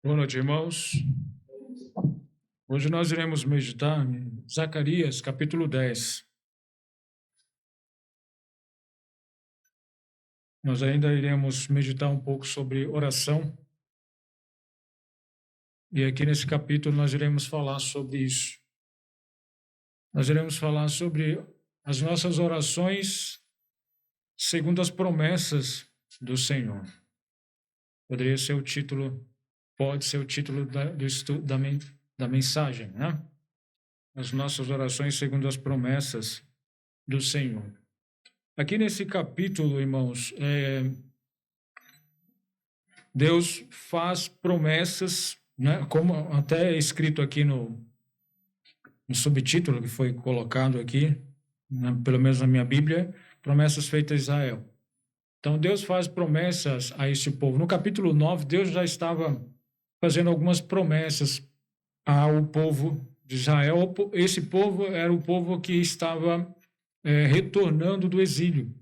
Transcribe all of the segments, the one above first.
Boa noite, irmãos. Hoje nós iremos meditar em Zacarias, capítulo 10. Nós ainda iremos meditar um pouco sobre oração. E aqui nesse capítulo nós iremos falar sobre isso. Nós iremos falar sobre as nossas orações segundo as promessas do Senhor. Poderia ser o título, pode ser o título da mensagem, né? As nossas orações segundo as promessas do Senhor. Aqui nesse capítulo, irmãos, Deus faz promessas, né? Como até é escrito aqui no subtítulo que foi colocado aqui, né? Pelo menos na minha Bíblia, promessas feitas a Israel. Então, Deus faz promessas a esse povo. No capítulo 9, Deus já estava fazendo algumas promessas ao povo de Israel. Esse povo era o povo que estava retornando do exílio.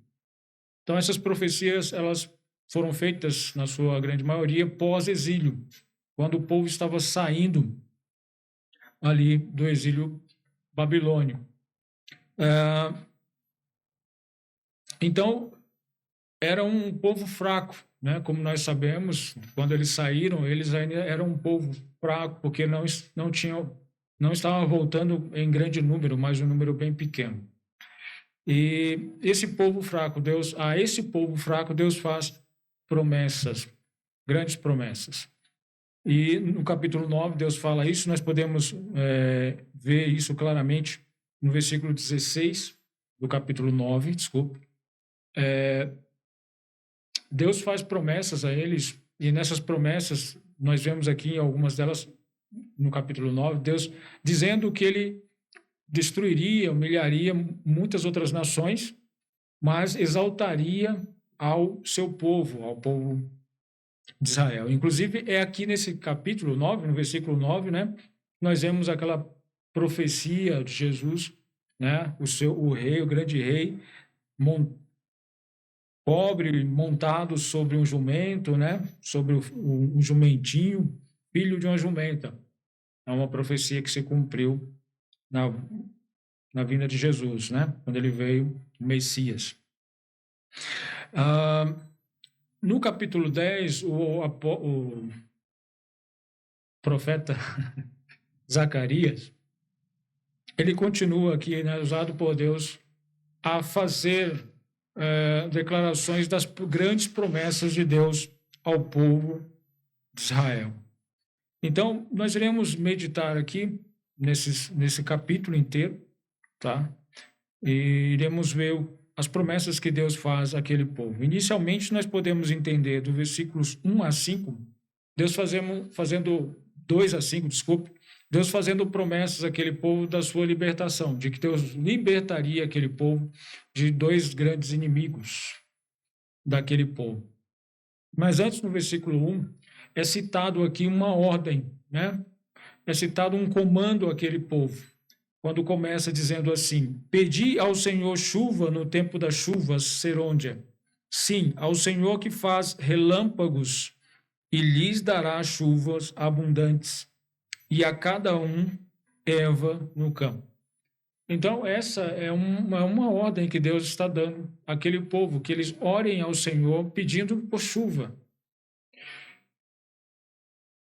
Então, essas profecias, elas foram feitas, na sua grande maioria, pós-exílio, quando o povo estava saindo ali do exílio babilônio. Então, era um povo fraco, né? Como nós sabemos, quando eles saíram, eles ainda eram um povo fraco, porque não estavam voltando em grande número, mas um número bem pequeno. E esse povo fraco, Deus faz promessas, grandes promessas. E no capítulo 9, Deus fala isso, nós podemos ver isso claramente no versículo 16 do capítulo 9, Deus faz promessas a eles, e nessas promessas, nós vemos aqui algumas delas no capítulo 9, Deus dizendo que ele destruiria, humilharia muitas outras nações, mas exaltaria ao seu povo, ao povo de Israel. Inclusive, é aqui nesse capítulo 9, no versículo 9, né, nós vemos aquela profecia de Jesus, né, o rei, o grande rei, pobre, montado sobre um jumento, né, sobre um jumentinho, filho de uma jumenta. É uma profecia que se cumpriu na vinda de Jesus, né, quando ele veio, o Messias. No capítulo 10, o profeta Zacarias, ele continua aqui, né, usado por Deus, a fazer declarações das grandes promessas de Deus ao povo de Israel. Então, nós iremos meditar aqui nesse capítulo inteiro, tá? E iremos ver as promessas que Deus faz àquele povo. Inicialmente, nós podemos entender do versículos 1 a 5, Deus fazendo 2 a 5, Deus fazendo promessas àquele povo da sua libertação, de que Deus libertaria aquele povo de dois grandes inimigos daquele povo. Mas antes, no versículo 1, é citado aqui uma ordem, né? É citado um comando àquele povo, quando começa dizendo assim: pedi ao Senhor chuva no tempo das chuvas, serôndia. Sim, ao Senhor que faz relâmpagos, e lhes dará chuvas abundantes, e a cada um erva no campo. Então, essa é uma ordem que Deus está dando àquele povo, que eles orem ao Senhor pedindo por chuva.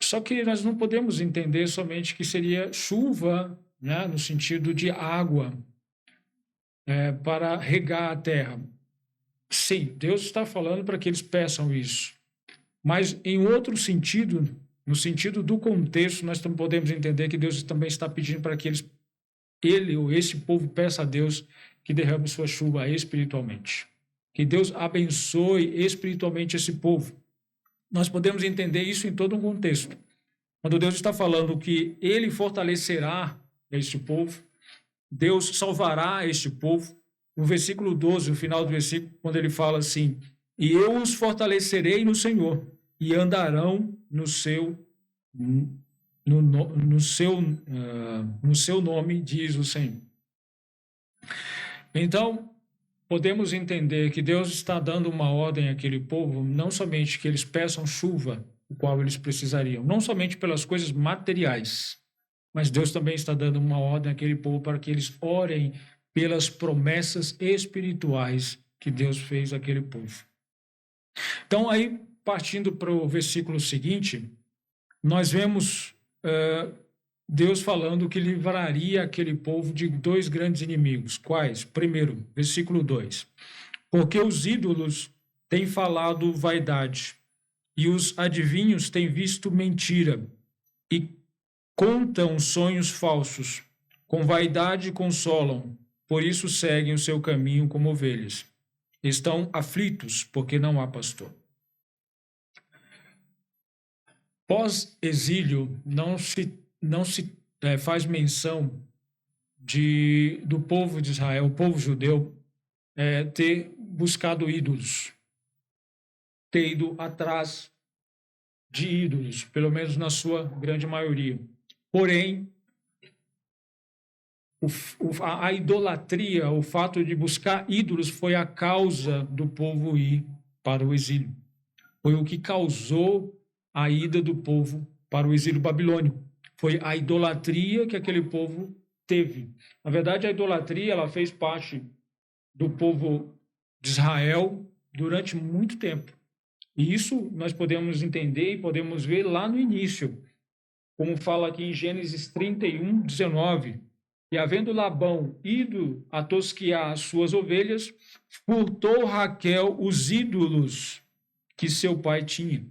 Só que nós não podemos entender somente que seria chuva, né, no sentido de água, para regar a terra. Sim, Deus está falando para que eles peçam isso. Mas em outro sentido, no sentido do contexto, nós também podemos entender que Deus também está pedindo para que ele ou esse povo peça a Deus que derrame sua chuva espiritualmente. Que Deus abençoe espiritualmente esse povo. Nós podemos entender isso em todo um contexto. Quando Deus está falando que ele fortalecerá este povo, Deus salvará este povo. No versículo 12, no final do versículo, quando ele fala assim: e eu os fortalecerei no Senhor, e andarão no seu nome, diz o Senhor. Então, podemos entender que Deus está dando uma ordem àquele povo, não somente que eles peçam chuva, o qual eles precisariam, não somente pelas coisas materiais, mas Deus também está dando uma ordem àquele povo para que eles orem pelas promessas espirituais que Deus fez àquele povo. Então, aí, partindo para o versículo seguinte, nós vemos Deus falando que livraria aquele povo de dois grandes inimigos. Quais? Primeiro, versículo 2. Porque os ídolos têm falado vaidade, e os adivinhos têm visto mentira, e contam sonhos falsos. Com vaidade consolam, por isso seguem o seu caminho como ovelhas. Estão aflitos, porque não há pastor. Pós-exílio, não se faz menção do povo de Israel, o povo judeu, ter buscado ídolos, ter ido atrás de ídolos, pelo menos na sua grande maioria. Porém, a idolatria, o fato de buscar ídolos, foi a causa do povo ir para o exílio. Foi o que causou a ida do povo para o exílio babilônico. Foi a idolatria que aquele povo teve. Na verdade, a idolatria ela fez parte do povo de Israel durante muito tempo. E isso nós podemos entender e podemos ver lá no início, como fala aqui em Gênesis 31, 19. E havendo Labão ido a tosquiar as suas ovelhas, furtou Raquel os ídolos que seu pai tinha.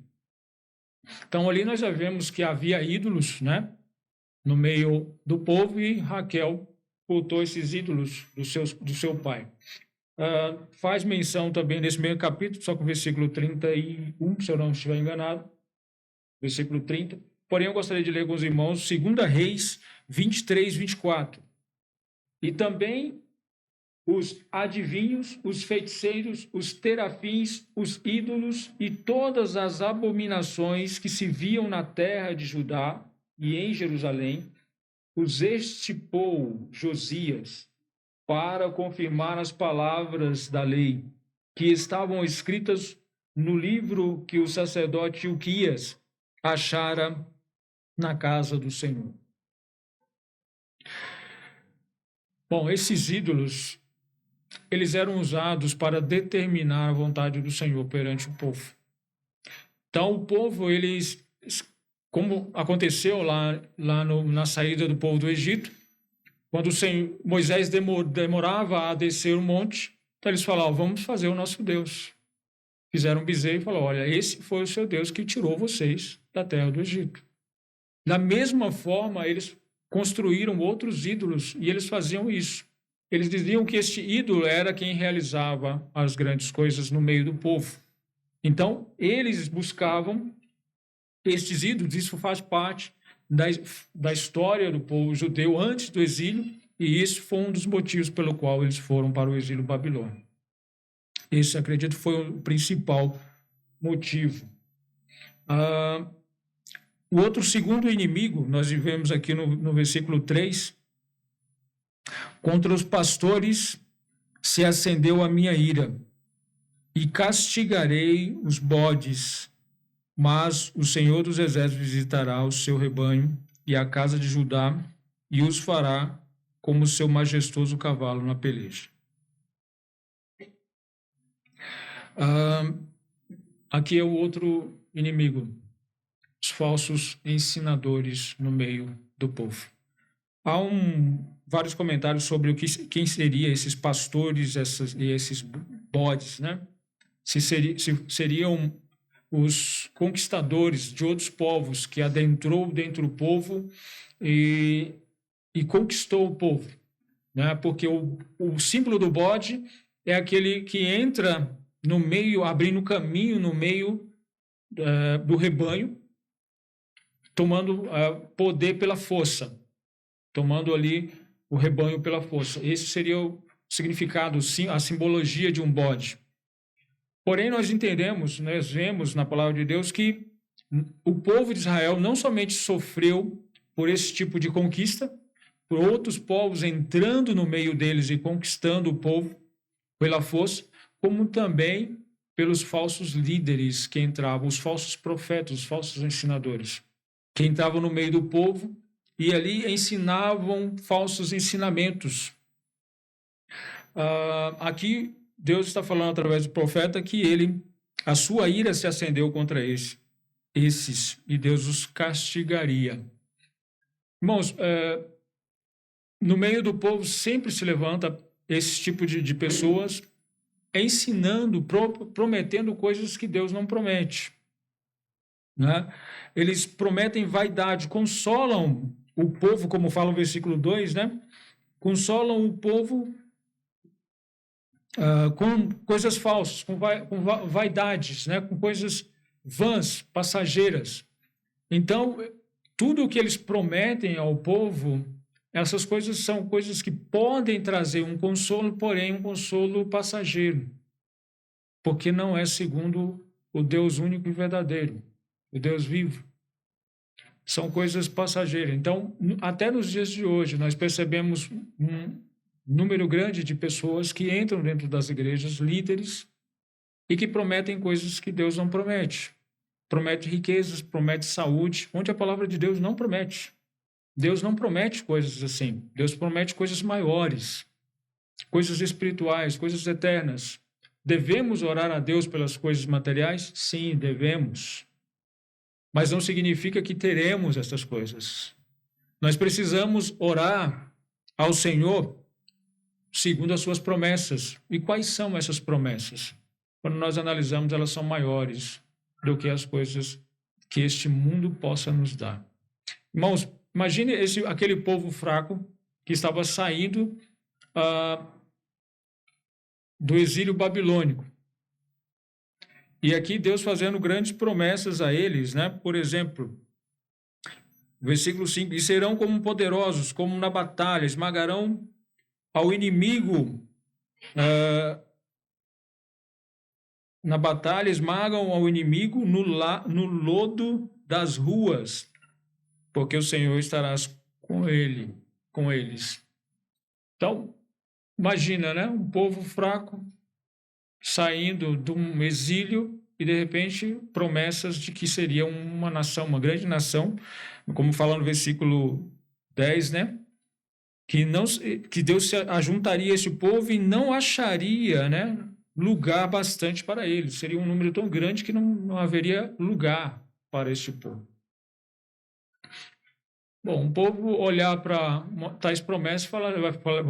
Então, ali nós já vemos que havia ídolos, né, no meio do povo, e Raquel furtou esses ídolos do seu pai. Faz menção também nesse mesmo capítulo, só com o versículo 31, se eu não estiver enganado, versículo 30. Porém, eu gostaria de ler com os irmãos 2 Reis 23, 24. E também os adivinhos, os feiticeiros, os terafins, os ídolos e todas as abominações que se viam na terra de Judá e em Jerusalém, os extirpou Josias para confirmar as palavras da lei que estavam escritas no livro que o sacerdote Ilquias achara na casa do Senhor. Bom, esses ídolos, eles eram usados para determinar a vontade do Senhor perante o povo. Então, o povo, eles, como aconteceu na saída do povo do Egito, quando Moisés demorava a descer o monte, então eles falavam, vamos fazer o nosso Deus. Fizeram um bezerro e falaram, olha, esse foi o seu Deus que tirou vocês da terra do Egito. Da mesma forma, eles construíram outros ídolos e eles faziam isso. Eles diziam que este ídolo era quem realizava as grandes coisas no meio do povo. Então, eles buscavam estes ídolos, isso faz parte da história do povo judeu antes do exílio, e isso foi um dos motivos pelo qual eles foram para o exílio babilônico. Esse, acredito, foi o principal motivo. O outro segundo inimigo, nós vivemos aqui no versículo 3, contra os pastores se acendeu a minha ira, e castigarei os bodes, mas o Senhor dos Exércitos visitará o seu rebanho e a casa de Judá, e os fará como o seu majestoso cavalo na peleja. Aqui é o outro inimigo, os falsos ensinadores no meio do povo. Há vários comentários sobre quem seriam esses pastores e esses bodes, né? Se seriam os conquistadores de outros povos que adentrou dentro do povo e conquistou o povo, né? Porque o símbolo do bode é aquele que entra no meio, abrindo caminho no meio do rebanho, tomando poder pela força, tomando ali o rebanho pela força. Esse seria o significado, a simbologia de um bode. Porém, nós vemos na palavra de Deus que o povo de Israel não somente sofreu por esse tipo de conquista, por outros povos entrando no meio deles e conquistando o povo pela força, como também pelos falsos líderes que entravam, os falsos profetas, os falsos ensinadores, que entravam no meio do povo e ali ensinavam falsos ensinamentos. Aqui Deus está falando através do profeta que a sua ira se acendeu contra esses e Deus os castigaria. Irmãos, no meio do povo sempre se levanta esse tipo de pessoas ensinando, prometendo coisas que Deus não promete, né? Eles prometem vaidade, consolam o povo, como fala o versículo 2, né? Consolam o povo com coisas falsas, com vaidades, né? Com coisas vãs, passageiras. Então, tudo o que eles prometem ao povo, essas coisas são coisas que podem trazer um consolo, porém um consolo passageiro, porque não é segundo o Deus único e verdadeiro, o Deus vivo. São coisas passageiras. Então, até nos dias de hoje, nós percebemos um número grande de pessoas que entram dentro das igrejas, líderes, e que prometem coisas que Deus não promete. Promete riquezas, promete saúde, onde a palavra de Deus não promete. Deus não promete coisas assim. Deus promete coisas maiores, coisas espirituais, coisas eternas. Devemos orar a Deus pelas coisas materiais? Sim, devemos. Mas não significa que teremos essas coisas. Nós precisamos orar ao Senhor segundo as suas promessas. E quais são essas promessas? Quando nós analisamos, elas são maiores do que as coisas que este mundo possa nos dar. Irmãos, imagine aquele povo fraco que estava saindo do exílio babilônico. E aqui Deus fazendo grandes promessas a eles, né? Por exemplo, versículo 5, e serão como poderosos, como na batalha, esmagarão ao inimigo, na batalha esmagam ao inimigo no lodo das ruas, porque o Senhor estará com eles. Então, imagina, né? Um povo fraco saindo de um exílio e, de repente, promessas de que seria uma nação, uma grande nação, como fala no versículo 10, né? Que Deus se ajuntaria a esse povo e não acharia, né, lugar bastante para eles. Seria um número tão grande que não haveria lugar para este povo. Bom, um povo olhar para tais promessas, vai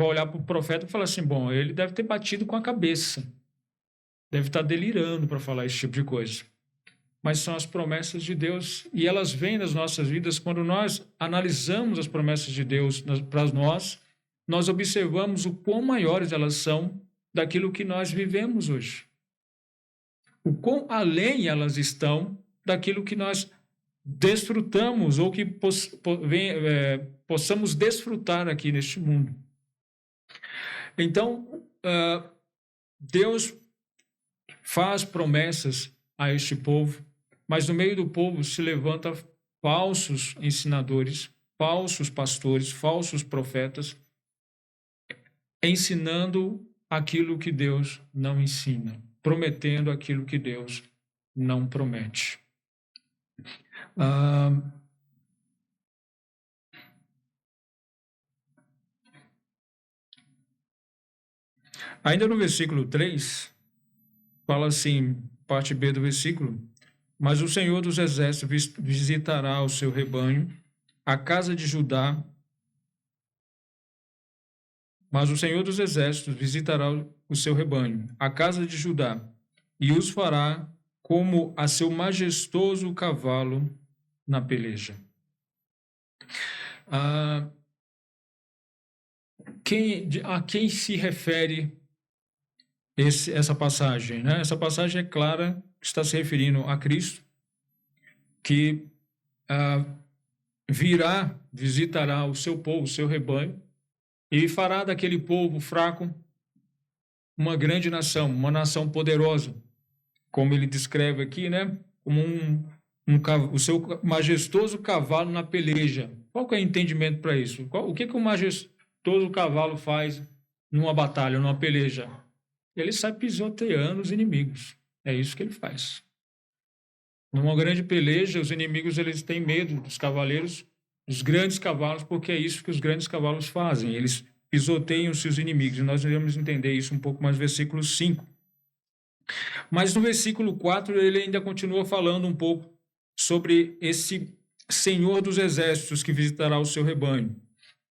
olhar para o profeta e falar assim, bom, ele deve ter batido com a cabeça, deve estar delirando para falar esse tipo de coisa. Mas são as promessas de Deus e elas vêm nas nossas vidas quando nós analisamos as promessas de Deus para nós observamos o quão maiores elas são daquilo que nós vivemos hoje. O quão além elas estão daquilo que nós desfrutamos ou que possamos desfrutar aqui neste mundo. Então, Deus faz promessas a este povo, mas no meio do povo se levanta falsos ensinadores, falsos pastores, falsos profetas, ensinando aquilo que Deus não ensina, prometendo aquilo que Deus não promete. Ainda no versículo 3, fala assim, parte B do versículo, mas o Senhor dos Exércitos visitará o seu rebanho, a casa de Judá, mas o Senhor dos Exércitos visitará o seu rebanho, a casa de Judá, e os fará como a seu majestoso cavalo na peleja. A quem se refere essa passagem, né? Essa passagem é clara, está se referindo a Cristo, que virá, visitará o seu povo, o seu rebanho, e fará daquele povo fraco uma grande nação, uma nação poderosa, como ele descreve aqui, né? Como o seu majestoso cavalo na peleja. Qual que é o entendimento para isso? O que o majestoso cavalo faz numa batalha, numa peleja? Ele sai pisoteando os inimigos. É isso que ele faz. Numa grande peleja, os inimigos eles têm medo dos cavaleiros, dos grandes cavalos, porque é isso que os grandes cavalos fazem. Eles pisoteiam seus inimigos. E nós devemos entender isso um pouco mais no versículo 5. Mas no versículo 4, ele ainda continua falando um pouco sobre esse Senhor dos Exércitos que visitará o seu rebanho.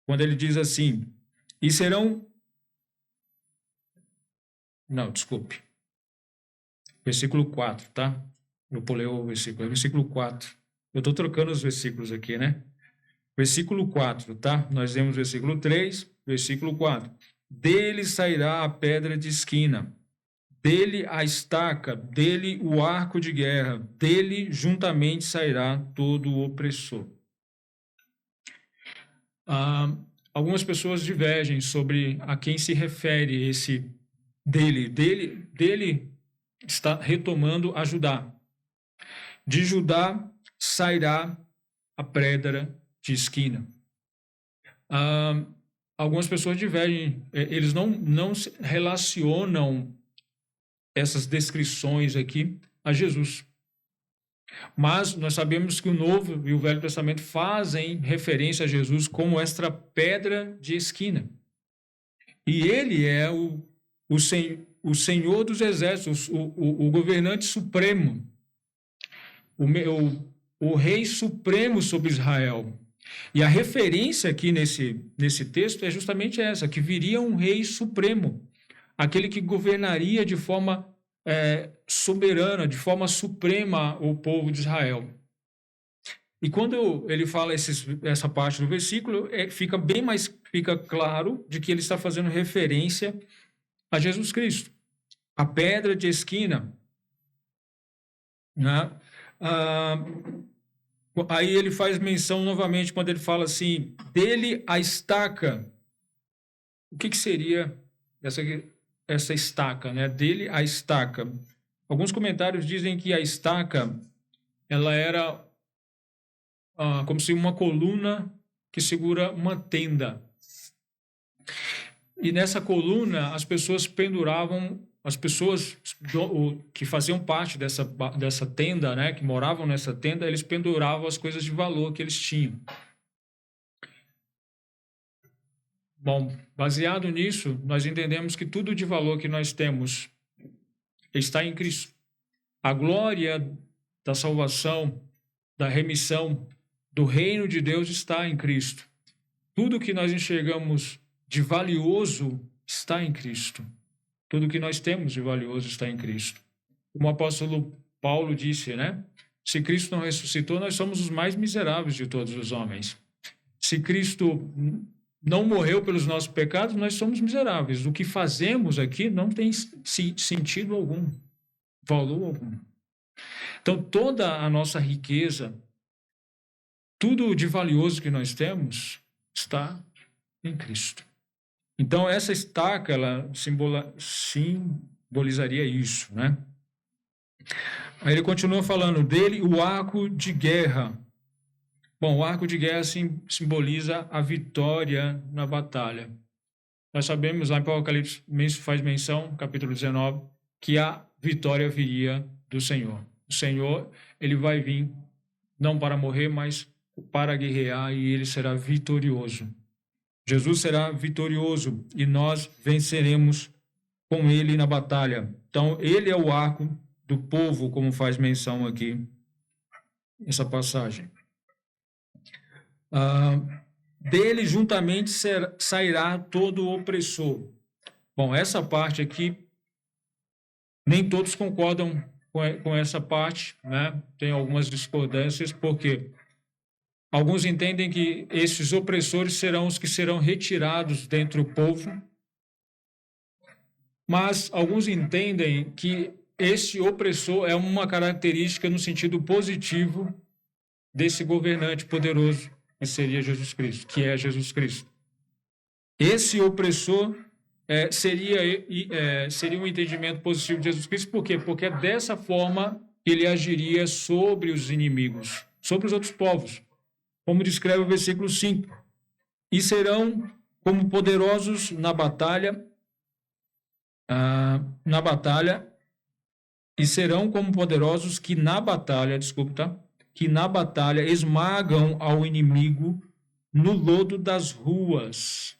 Quando ele diz assim, e serão... Não, desculpe. Versículo 4, tá? Eu pulei o versículo. É versículo 4. Eu estou trocando os versículos aqui, né? Versículo 4, tá? Nós vemos versículo 3, versículo 4. Dele sairá a pedra de esquina, dele a estaca, dele o arco de guerra, dele juntamente sairá todo o opressor. Algumas pessoas divergem sobre a quem se refere esse dele. Dele está retomando a Judá. De Judá sairá a pedra de esquina. Algumas pessoas divergem, eles não relacionam essas descrições aqui a Jesus. Mas nós sabemos que o Novo e o Velho Testamento fazem referência a Jesus como esta pedra de esquina. E ele é o Senhor dos Exércitos, o governante supremo, o Rei Supremo sobre Israel. E a referência aqui nesse texto é justamente essa, que viria um Rei Supremo, aquele que governaria de forma soberana, de forma suprema o povo de Israel. E quando ele fala essa parte do versículo, fica claro de que ele está fazendo referência a Jesus Cristo. A pedra de esquina, né? Aí ele faz menção novamente quando ele fala assim, dele a estaca. O que seria essa estaca, né? Dele a estaca. Alguns comentários dizem que a estaca ela era como se uma coluna que segura uma tenda. E nessa coluna as pessoas penduravam, as pessoas que faziam parte dessa tenda, né, que moravam nessa tenda, eles penduravam as coisas de valor que eles tinham. Bom, baseado nisso, nós entendemos que tudo de valor que nós temos está em Cristo. A glória da salvação, da remissão, do reino de Deus está em Cristo. Tudo que nós enxergamos de valioso está em Cristo. Tudo que nós temos de valioso está em Cristo. Como o apóstolo Paulo disse, né? Se Cristo não ressuscitou, nós somos os mais miseráveis de todos os homens. Se Cristo não morreu pelos nossos pecados, nós somos miseráveis. O que fazemos aqui não tem sentido algum, valor algum. Então, toda a nossa riqueza, tudo de valioso que nós temos, está em Cristo. Então, essa estaca, ela simbolizaria isso, né? Aí ele continua falando dele, o arco de guerra. Bom, o arco de guerra simboliza a vitória na batalha. Nós sabemos, lá em Apocalipse faz menção, capítulo 19, que a vitória viria do Senhor. O Senhor, ele vai vir não para morrer, mas para guerrear, e ele será vitorioso. Jesus será vitorioso e nós venceremos com ele na batalha. Então, ele é o arco do povo, como faz menção aqui essa passagem. Dele juntamente sairá todo o opressor. Bom, essa parte aqui, nem todos concordam com essa parte, né? Tem algumas discordâncias, porque alguns entendem que esses opressores serão os que serão retirados dentre o povo, mas alguns entendem que esse opressor é uma característica no sentido positivo desse governante poderoso, que seria Jesus Cristo, que é Jesus Cristo. Esse opressor seria um entendimento positivo de Jesus Cristo, por quê? Porque é dessa forma que ele agiria sobre os inimigos, sobre os outros povos, como descreve o versículo 5. E serão como poderosos na batalha, e serão como poderosos que na batalha, que na batalha esmagam ao inimigo no lodo das ruas.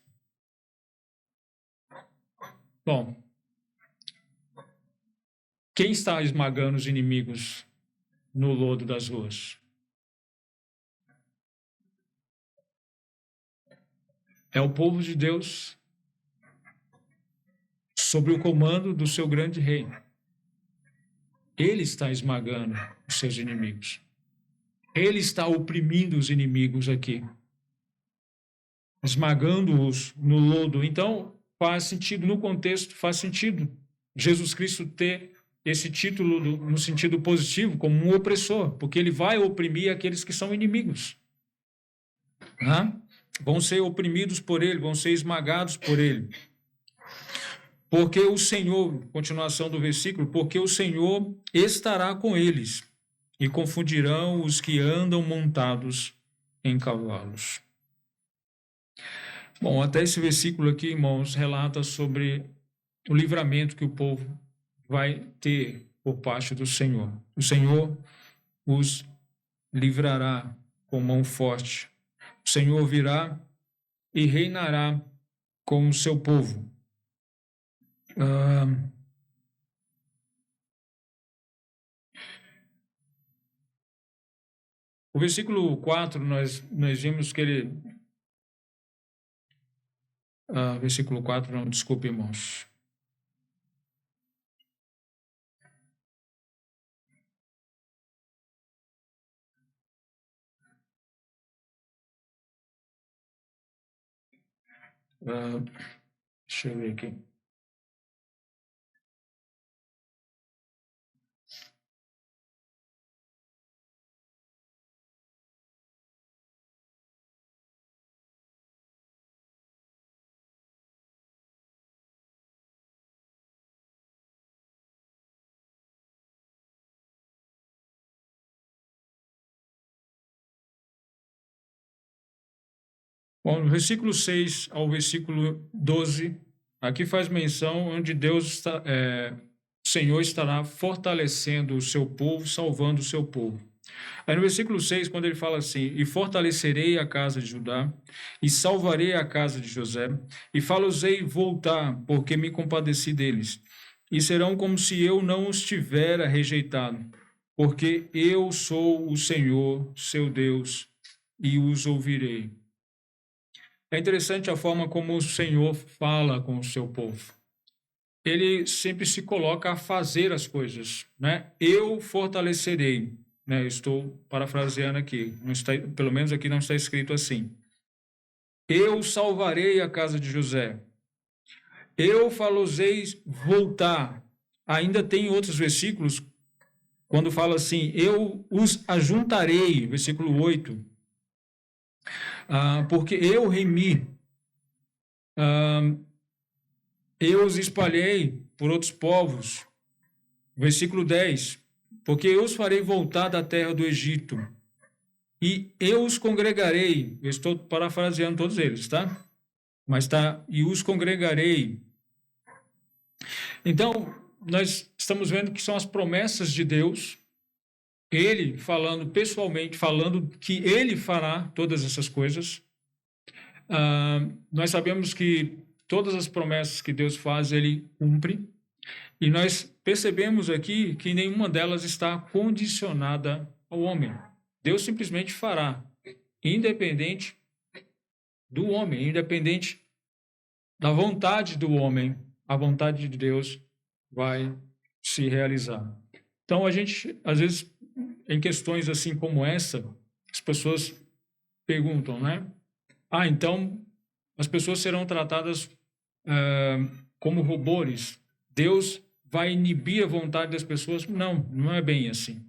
Bom, quem está esmagando os inimigos no lodo das ruas? É o povo de Deus sob o comando do seu grande rei. Ele está esmagando os seus inimigos. Ele está oprimindo os inimigos aqui, esmagando-os no lodo. Então, faz sentido, no contexto, faz sentido Jesus Cristo ter esse título no sentido positivo, como um opressor, porque ele vai oprimir aqueles que são inimigos. Vão ser oprimidos por ele, vão ser esmagados por ele. Porque o Senhor, continuação do versículo, porque o Senhor estará com eles e confundirão os que andam montados em cavalos. Bom, até esse versículo aqui, irmãos, relata sobre o livramento que o povo vai ter por parte do Senhor. O Senhor os livrará com mão forte. O Senhor virá e reinará com o seu povo. O versículo 4, nós vimos que ele... versículo 4, não, desculpe, irmãos. Deixa eu ver aqui. Bom, no versículo 6 ao versículo 12, aqui faz menção onde Deus o Senhor estará fortalecendo o seu povo, salvando o seu povo. Aí no versículo 6, quando ele fala assim, e fortalecerei a casa de Judá, e salvarei a casa de José, e falo-os-ei voltar, porque me compadeci deles, e serão como se eu não os tivera rejeitado, porque eu sou o Senhor, seu Deus, e os ouvirei. É interessante a forma como o Senhor fala com o seu povo. Ele sempre se coloca a fazer as coisas, né? Eu fortalecerei, né? Estou parafraseando aqui, não está, pelo menos aqui não está escrito assim. Eu salvarei a casa de José. Eu falo-os-eis voltar. Ainda tem outros versículos, quando fala assim, eu os ajuntarei, versículo 8. Porque eu remi, eu os espalhei por outros povos. Versículo 10, porque eu os farei voltar da terra do Egito, e eu os congregarei, eu estou parafraseando todos eles, tá? Mas tá, e os congregarei. Então, nós estamos vendo que são as promessas de Deus, ele falando pessoalmente, falando que ele fará todas essas coisas. Nós sabemos que todas as promessas que Deus faz, ele cumpre, e nós percebemos aqui que nenhuma delas está condicionada ao homem. Deus simplesmente fará, independente do homem, independente da vontade do homem, a vontade de Deus vai se realizar. Então, a gente, às vezes, em questões assim como essa, as pessoas perguntam, né? Então, as pessoas serão tratadas como robôs. Deus vai inibir a vontade das pessoas? Não, não é bem assim.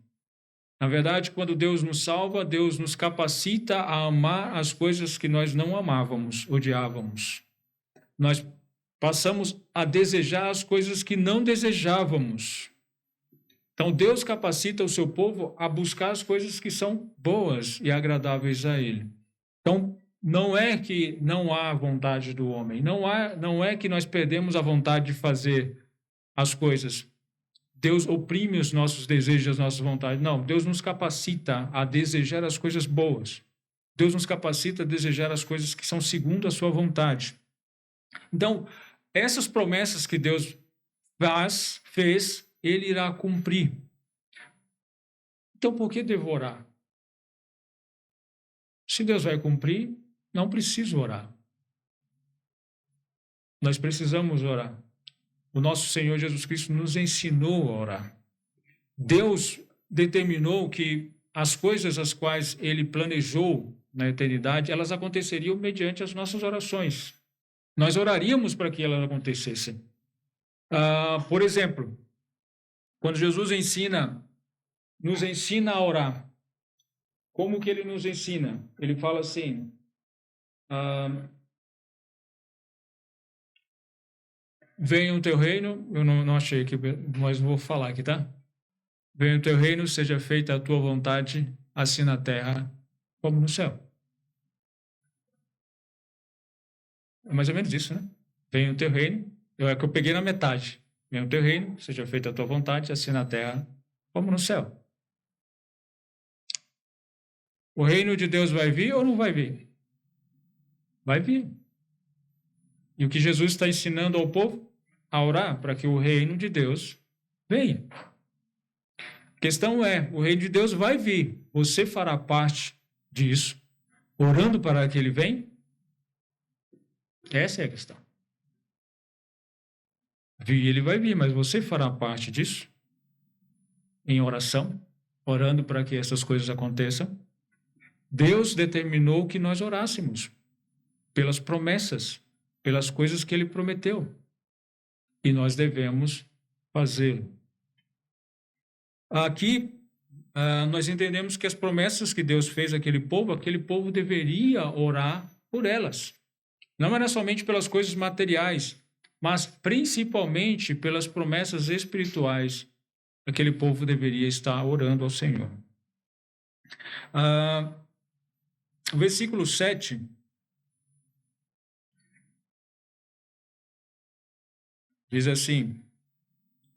Na verdade, quando Deus nos salva, Deus nos capacita a amar as coisas que nós não amávamos, odiávamos. Nós passamos a desejar as coisas que não desejávamos. Então, Deus capacita o seu povo a buscar as coisas que são boas e agradáveis a Ele. Então, não é que não há vontade do homem, não é que nós perdemos a vontade de fazer as coisas. Deus oprime os nossos desejos, as nossas vontades. Não, Deus nos capacita a desejar as coisas boas. Deus nos capacita a desejar as coisas que são segundo a sua vontade. Então, essas promessas que Deus fez, ele irá cumprir. Então, por que devo orar? Se Deus vai cumprir, não preciso orar. Nós precisamos orar. O nosso Senhor Jesus Cristo nos ensinou a orar. Deus determinou que as coisas as quais ele planejou na eternidade, elas aconteceriam mediante as nossas orações. Nós oraríamos para que elas acontecessem. Por exemplo, quando Jesus nos ensina a orar, como que ele nos ensina? Ele fala assim, venha o teu reino, eu não achei aqui, mas vou falar aqui, tá? Venha o teu reino, seja feita a tua vontade, assim na terra como no céu. É mais ou menos isso, né? Venha o teu reino, é que eu peguei na metade. Venha o teu reino, seja feita a tua vontade, assim na terra como no céu. O reino de Deus vai vir ou não vai vir? Vai vir. E o que Jesus está ensinando ao povo? A orar para que o reino de Deus venha. A questão é, o reino de Deus vai vir. Você fará parte disso, orando para que ele venha? Essa é a questão. Ele vai vir, mas você fará parte disso? Em oração, orando para que essas coisas aconteçam? Deus determinou que nós orássemos pelas promessas, pelas coisas que ele prometeu. E nós devemos fazê-lo. Aqui, nós entendemos que as promessas que Deus fez àquele povo deveria orar por elas. Não era somente pelas coisas materiais, mas principalmente pelas promessas espirituais. Aquele povo deveria estar orando ao Senhor. O versículo 7 diz assim,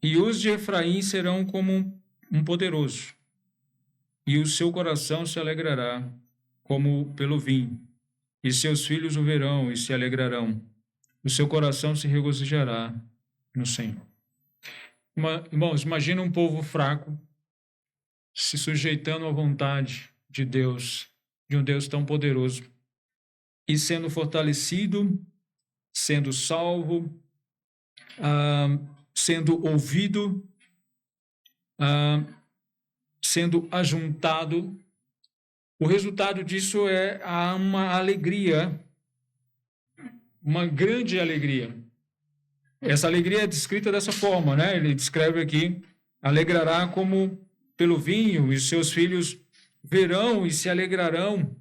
e os de Efraim serão como um poderoso, e o seu coração se alegrará como pelo vinho, e seus filhos o verão e se alegrarão, o seu coração se regozijará no Senhor. Irmãos, imagina um povo fraco se sujeitando à vontade de Deus, de um Deus tão poderoso, e sendo fortalecido, sendo salvo, sendo ouvido, sendo ajuntado. O resultado disso é uma alegria, uma grande alegria. Essa alegria é descrita dessa forma, né? Ele descreve aqui, alegrará como pelo vinho, e seus filhos verão e se alegrarão,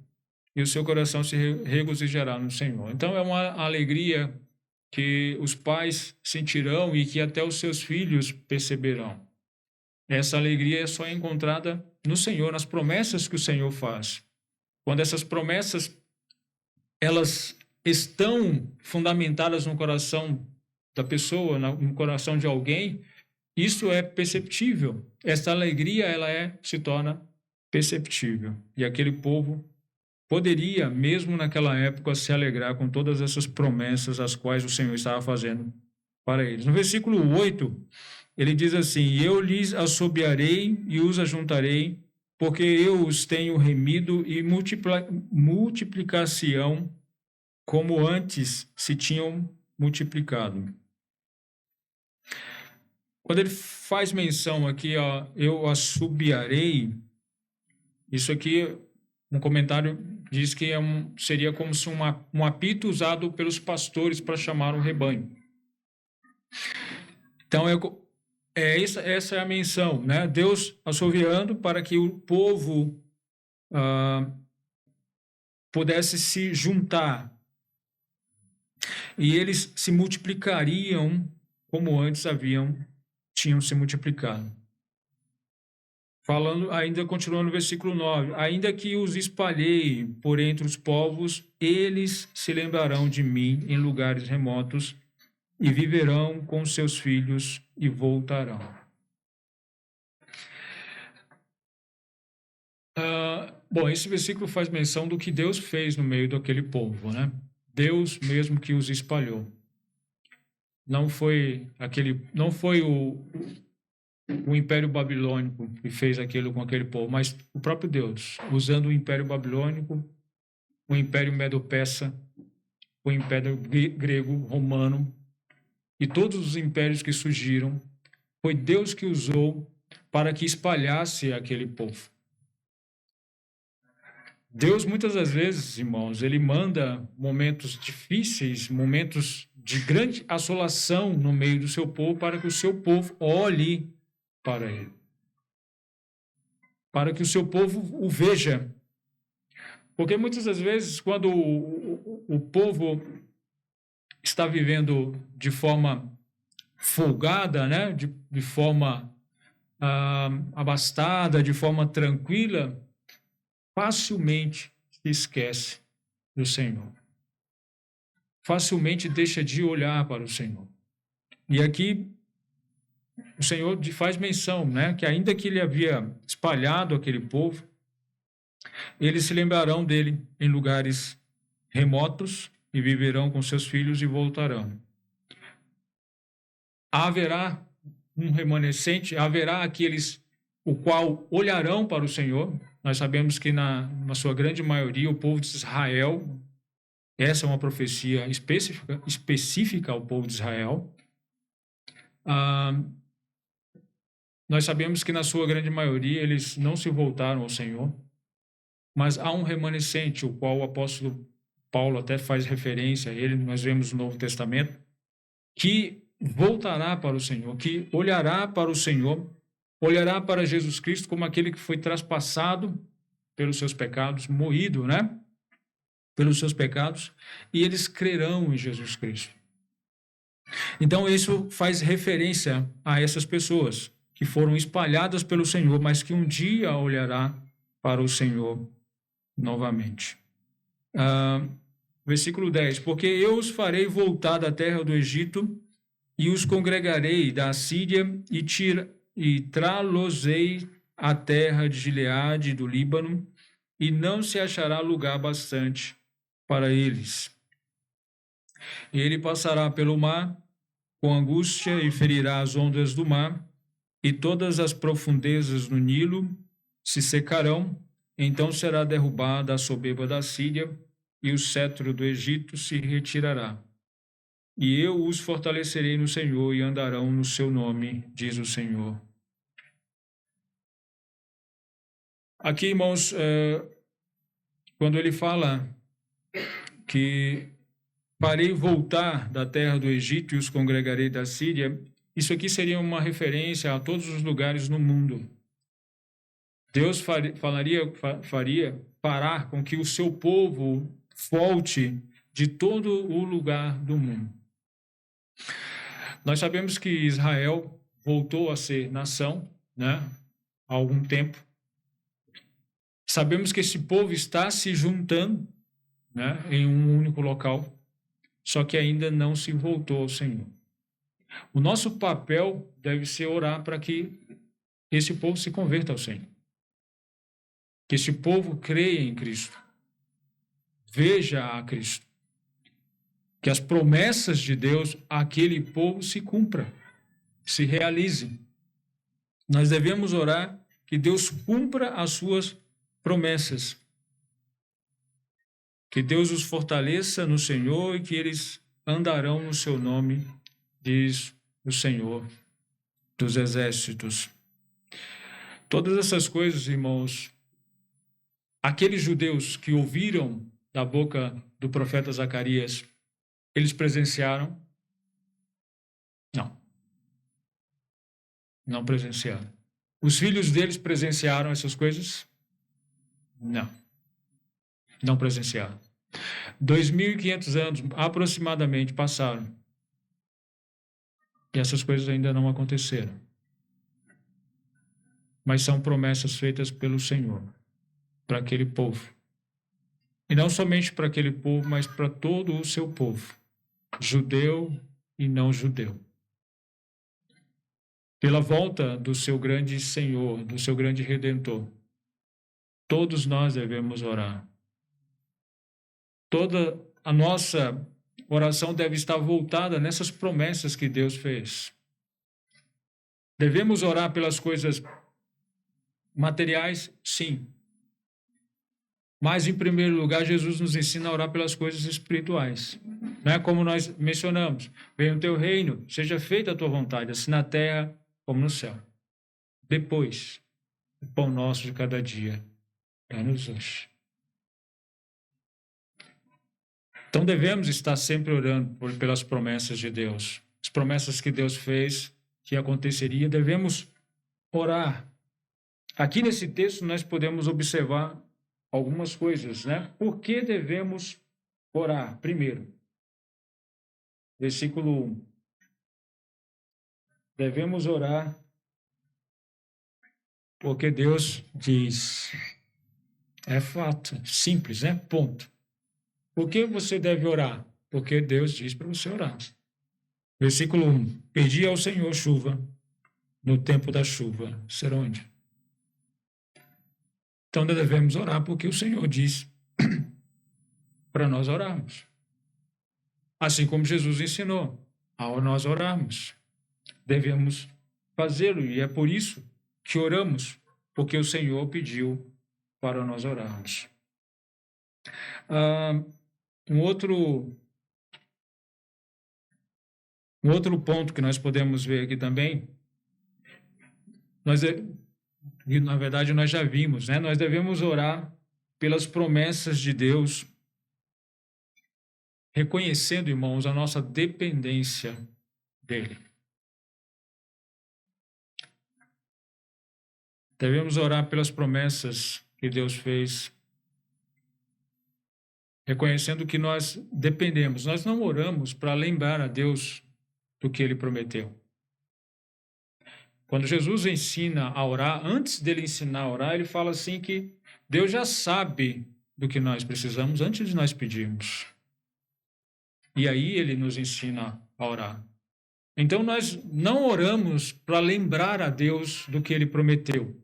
e o seu coração se regozijará no Senhor. Então, é uma alegria que os pais sentirão e que até os seus filhos perceberão. Essa alegria é só encontrada no Senhor, nas promessas que o Senhor faz. Quando essas promessas, elas estão fundamentadas no coração da pessoa, no coração de alguém, isso é perceptível. Essa alegria, se torna perceptível. E aquele povo poderia, mesmo naquela época, se alegrar com todas essas promessas as quais o Senhor estava fazendo para eles. No versículo 8, ele diz assim, eu lhes assobiarei e os ajuntarei, porque eu os tenho remido e multiplicar-se-ão como antes se tinham multiplicado. Quando ele faz menção aqui, eu assobiarei, isso aqui, um comentário diz que seria como se um apito usado pelos pastores para chamar o rebanho. Então, essa é a menção, né? Deus assoviando para que o povo pudesse se juntar. E eles se multiplicariam como antes tinham se multiplicado. Falando, ainda continuando no versículo 9, ainda que os espalhei por entre os povos, eles se lembrarão de mim em lugares remotos e viverão com seus filhos e voltarão. Bom, esse versículo faz menção do que Deus fez no meio daquele povo, né? Deus mesmo que os espalhou. Não foi o Império Babilônico que fez aquilo com aquele povo, mas o próprio Deus, usando o Império Babilônico, o Império Medo-Persa, o Império Grego, Romano e todos os impérios que surgiram, foi Deus que usou para que espalhasse aquele povo. Deus, muitas das vezes, irmãos, ele manda momentos difíceis, momentos de grande assolação no meio do seu povo, para que o seu povo olhe para ele. Para que o seu povo o veja. Porque muitas das vezes, quando o povo está vivendo de forma folgada, né? de forma abastada, de forma tranquila, facilmente se esquece do Senhor. Facilmente deixa de olhar para o Senhor. E aqui o Senhor faz menção, né, que ainda que ele havia espalhado aquele povo, eles se lembrarão dele em lugares remotos e viverão com seus filhos e voltarão. Haverá um remanescente, haverá aqueles o qual olharão para o Senhor. Nós sabemos que na sua grande maioria o povo de Israel, essa é uma profecia específica ao povo de Israel. Nós sabemos que na sua grande maioria eles não se voltaram ao Senhor, mas há um remanescente, o qual o apóstolo Paulo até faz referência a ele, nós vemos no Novo Testamento, que voltará para o Senhor, que olhará para o Senhor, olhará para Jesus Cristo como aquele que foi traspassado pelos seus pecados, moído, né? Pelos seus pecados, e eles crerão em Jesus Cristo. Então, isso faz referência a essas pessoas que foram espalhadas pelo Senhor, mas que um dia olhará para o Senhor novamente. Versículo 10. Porque eu os farei voltar da terra do Egito e os congregarei da Assíria e trá-los-ei à terra de Gileade e do Líbano, e não se achará lugar bastante para eles. E ele passará pelo mar com angústia e ferirá as ondas do mar, e todas as profundezas do Nilo se secarão. Então será derrubada a soberba da Síria, e o cetro do Egito se retirará. E eu os fortalecerei no Senhor, e andarão no seu nome, diz o Senhor. Aqui, irmãos, quando ele fala que farei voltar da terra do Egito e os congregarei da Síria, isso aqui seria uma referência a todos os lugares no mundo. Deus faria parar com que o seu povo volte de todo o lugar do mundo. Nós sabemos que Israel voltou a ser nação, né, há algum tempo. Sabemos que esse povo está se juntando, né, em um único local, só que ainda não se voltou ao Senhor. O nosso papel deve ser orar para que esse povo se converta ao Senhor. Que esse povo creia em Cristo. Veja a Cristo. Que as promessas de Deus àquele povo se cumpram, se realizem. Nós devemos orar que Deus cumpra as suas promessas. Que Deus os fortaleça no Senhor e que eles andarão no seu nome, diz o Senhor dos Exércitos. Todas essas coisas, irmãos, aqueles judeus que ouviram da boca do profeta Zacarias, eles presenciaram? Não. Não presenciaram. Os filhos deles presenciaram essas coisas? Não. Não presenciaram. 2.500 anos, aproximadamente, passaram. E essas coisas ainda não aconteceram. Mas são promessas feitas pelo Senhor para aquele povo. E não somente para aquele povo, mas para todo o seu povo, judeu e não judeu. Pela volta do seu grande Senhor, do seu grande Redentor, Todos nós devemos orar. Toda a nossa oração deve estar voltada nessas promessas que Deus fez. Devemos orar pelas coisas materiais? Sim. Mas, em primeiro lugar, Jesus nos ensina a orar pelas coisas espirituais. Não é como nós mencionamos. Venha o teu reino, seja feita a tua vontade, assim na terra como no céu. Depois, o pão nosso de cada dia, dá-nos hoje. Então, devemos estar sempre orando pelas promessas de Deus. As promessas que Deus fez, que aconteceria, devemos orar. Aqui nesse texto nós podemos observar algumas coisas, né? Por que devemos orar? Primeiro, versículo 1. Devemos orar porque Deus diz. É fato, simples, né? Ponto. Por que você deve orar? Porque Deus diz para você orar. Versículo 1. Pedi ao Senhor chuva no tempo da chuva. Será onde? Então, nós devemos orar porque o Senhor diz para nós orarmos. Assim como Jesus ensinou, ao nós orarmos, devemos fazê-lo. E é por isso que oramos, porque o Senhor pediu para nós orarmos. Um outro ponto que nós podemos ver aqui também, na verdade nós já vimos, né? Nós devemos orar pelas promessas de Deus, reconhecendo, irmãos, a nossa dependência dele. Devemos orar pelas promessas que Deus fez, reconhecendo que nós dependemos. Nós não oramos para lembrar a Deus do que ele prometeu. Quando Jesus ensina a orar, antes dele ensinar a orar, ele fala assim que Deus já sabe do que nós precisamos antes de nós pedirmos. E aí ele nos ensina a orar. Então nós não oramos para lembrar a Deus do que ele prometeu.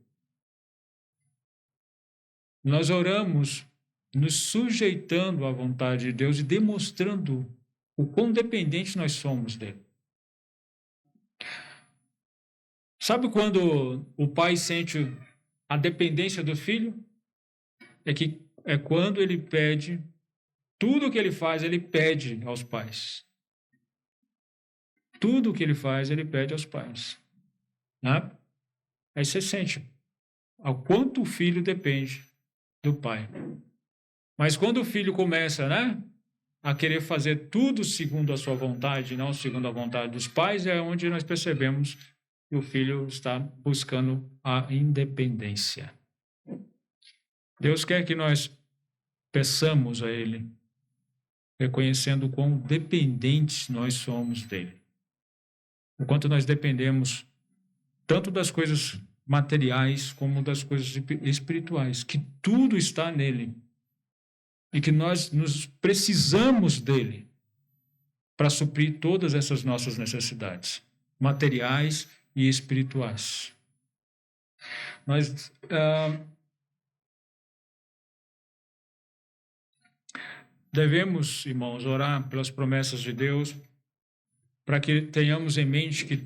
Nós oramos nos sujeitando à vontade de Deus e demonstrando o quão dependentes nós somos dele. Sabe quando o pai sente a dependência do filho? É quando ele pede, tudo o que ele faz, ele pede aos pais. Tudo o que ele faz, ele pede aos pais. Né? Aí você sente ao quanto o filho depende do pai. Mas quando o filho começa, né, a querer fazer tudo segundo a sua vontade, não segundo a vontade dos pais, é onde nós percebemos que o filho está buscando a independência. Deus quer que nós peçamos a ele, reconhecendo quão dependentes nós somos dele. O quanto nós dependemos tanto das coisas materiais como das coisas espirituais, que tudo está nele e que nós nos precisamos dele para suprir todas essas nossas necessidades materiais e espirituais. Nós devemos, irmãos, orar pelas promessas de Deus para que tenhamos em mente que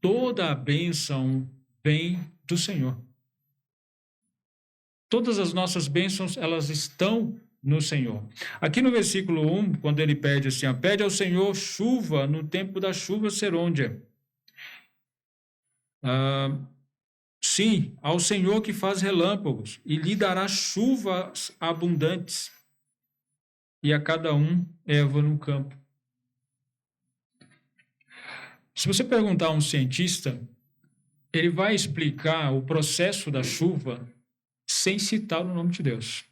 toda a bênção vem do Senhor. Todas as nossas bênçãos, elas estão no Senhor. Aqui no versículo 1, quando ele pede assim, pede ao Senhor chuva no tempo da chuva serôndia. Sim, ao Senhor que faz relâmpagos e lhe dará chuvas abundantes e a cada um erva no campo. Se você perguntar a um cientista, ele vai explicar o processo da chuva sem citar o nome de Deus.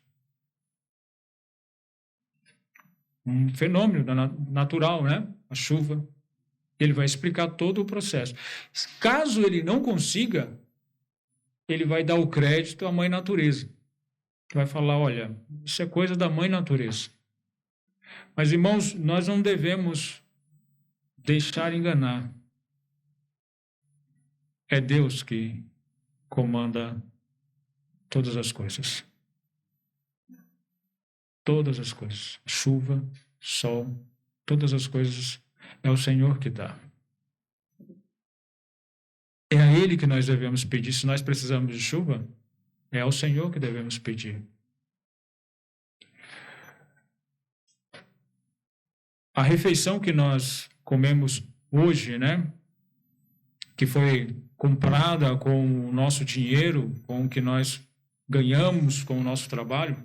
Um fenômeno natural, né? A chuva. Ele vai explicar todo o processo. Caso ele não consiga, ele vai dar o crédito à mãe natureza. Vai falar, olha, isso é coisa da mãe natureza. Mas, irmãos, nós não devemos deixar enganar. É Deus que comanda todas as coisas. Todas as coisas, chuva, sol, todas as coisas é o Senhor que dá. É a Ele que nós devemos pedir. Se nós precisamos de chuva, é ao Senhor que devemos pedir. A refeição que nós comemos hoje, né, que foi comprada com o nosso dinheiro, com o que nós ganhamos com o nosso trabalho,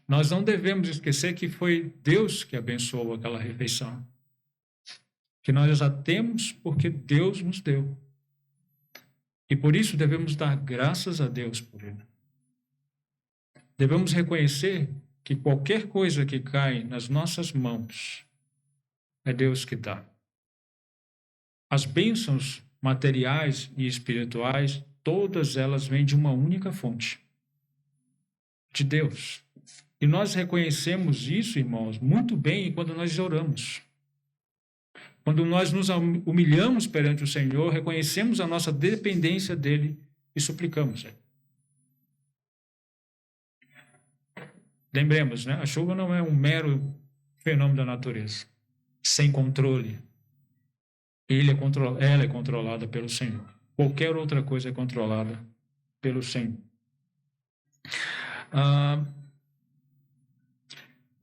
nós não devemos esquecer que foi Deus que abençoou aquela refeição. Que nós já temos porque Deus nos deu. E por isso devemos dar graças a Deus por ele. Devemos reconhecer que qualquer coisa que cai nas nossas mãos é Deus que dá. As bênçãos materiais e espirituais, todas elas vêm de uma única fonte, de Deus. E nós reconhecemos isso, irmãos, muito bem quando nós oramos. Quando nós nos humilhamos perante o Senhor, reconhecemos a nossa dependência dele e suplicamos. Lembremos, né? A chuva não é um mero fenômeno da natureza, sem controle. Ela é controlada pelo Senhor. Qualquer outra coisa é controlada pelo Senhor.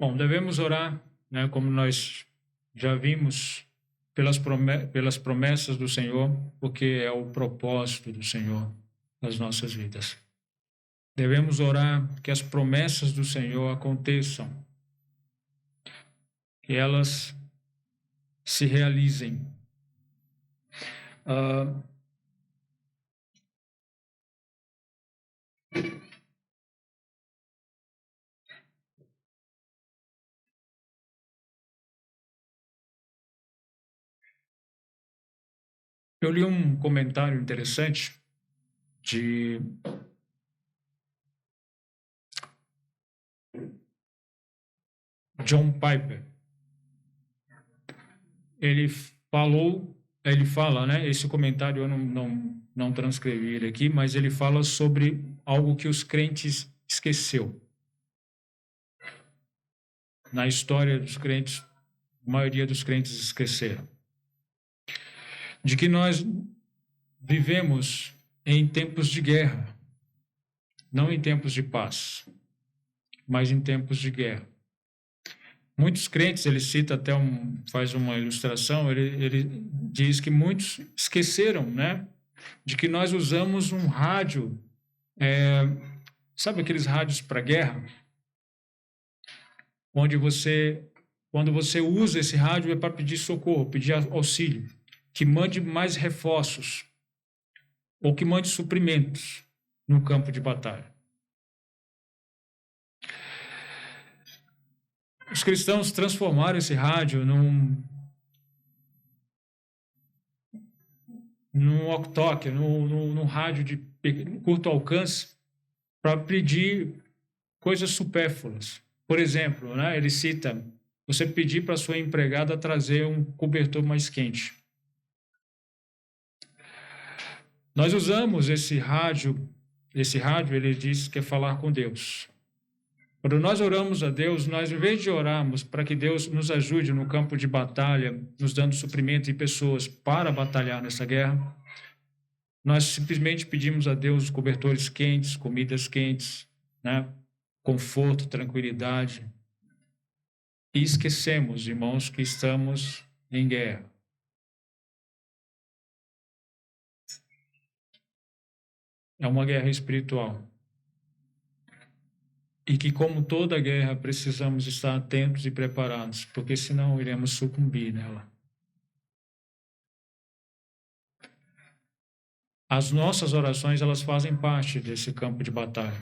Bom, devemos orar, né, como nós já vimos, pelas promessas do Senhor, porque é o propósito do Senhor nas nossas vidas. Devemos orar que as promessas do Senhor aconteçam, que elas se realizem. Eu li um comentário interessante de John Piper. Ele fala, né? Esse comentário eu não transcrevi ele aqui, mas ele fala sobre algo que os crentes esqueceu. Na história dos crentes, a maioria dos crentes esqueceram. De que nós vivemos em tempos de guerra, não em tempos de paz, mas em tempos de guerra. Muitos crentes, ele cita até faz uma ilustração, ele diz que muitos esqueceram, né, de que nós usamos um rádio, sabe aqueles rádios para guerra? Onde quando você usa esse rádio é para pedir socorro, pedir auxílio, que mande mais reforços ou que mande suprimentos no campo de batalha. Os cristãos transformaram esse rádio num walkie-talkie, num rádio de curto alcance, para pedir coisas supérfluas. Por exemplo, né, ele cita, você pedir para sua empregada trazer um cobertor mais quente. Nós usamos esse rádio, ele diz que é falar com Deus. Quando nós oramos a Deus, nós, em vez de orarmos para que Deus nos ajude no campo de batalha, nos dando suprimento e pessoas para batalhar nessa guerra, nós simplesmente pedimos a Deus cobertores quentes, comidas quentes, né? Conforto, tranquilidade. E esquecemos, irmãos, que estamos em guerra. É uma guerra espiritual. E que, como toda guerra, precisamos estar atentos e preparados, porque senão iremos sucumbir nela. As nossas orações, elas fazem parte desse campo de batalha.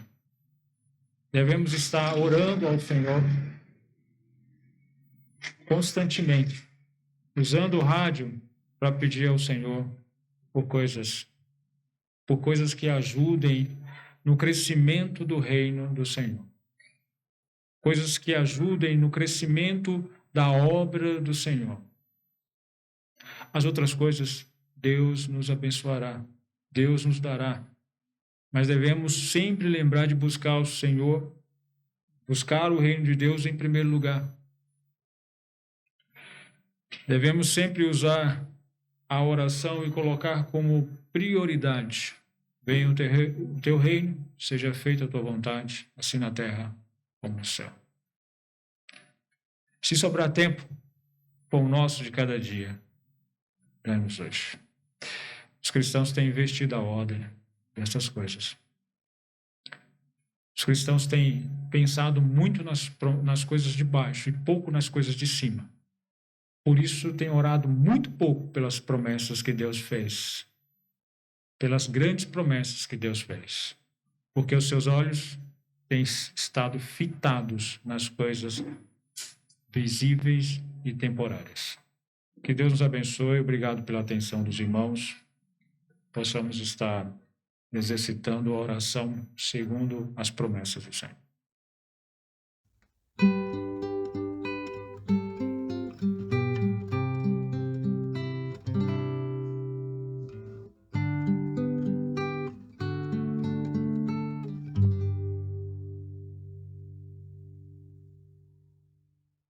Devemos estar orando ao Senhor constantemente, usando o rádio para pedir ao Senhor por coisas que ajudem no crescimento do reino do Senhor. Coisas que ajudem no crescimento da obra do Senhor. As outras coisas, Deus nos abençoará, Deus nos dará. Mas devemos sempre lembrar de buscar o Senhor Buscar o reino de Deus em primeiro lugar. Devemos sempre usar a oração e colocar como prioridade: venha o teu reino, seja feita a tua vontade, assim na terra como no céu. Se sobrar tempo, pão nosso de cada dia, dai-nos hoje. Os cristãos têm investido a ordem dessas coisas. Os cristãos têm pensado muito nas coisas de baixo e pouco nas coisas de cima. Por isso, têm orado muito pouco pelas promessas que Deus fez, pelas grandes promessas que Deus fez, porque os seus olhos têm estado fitados nas coisas visíveis e temporárias. Que Deus nos abençoe. Obrigado pela atenção dos irmãos. Possamos estar exercitando a oração segundo as promessas do Senhor.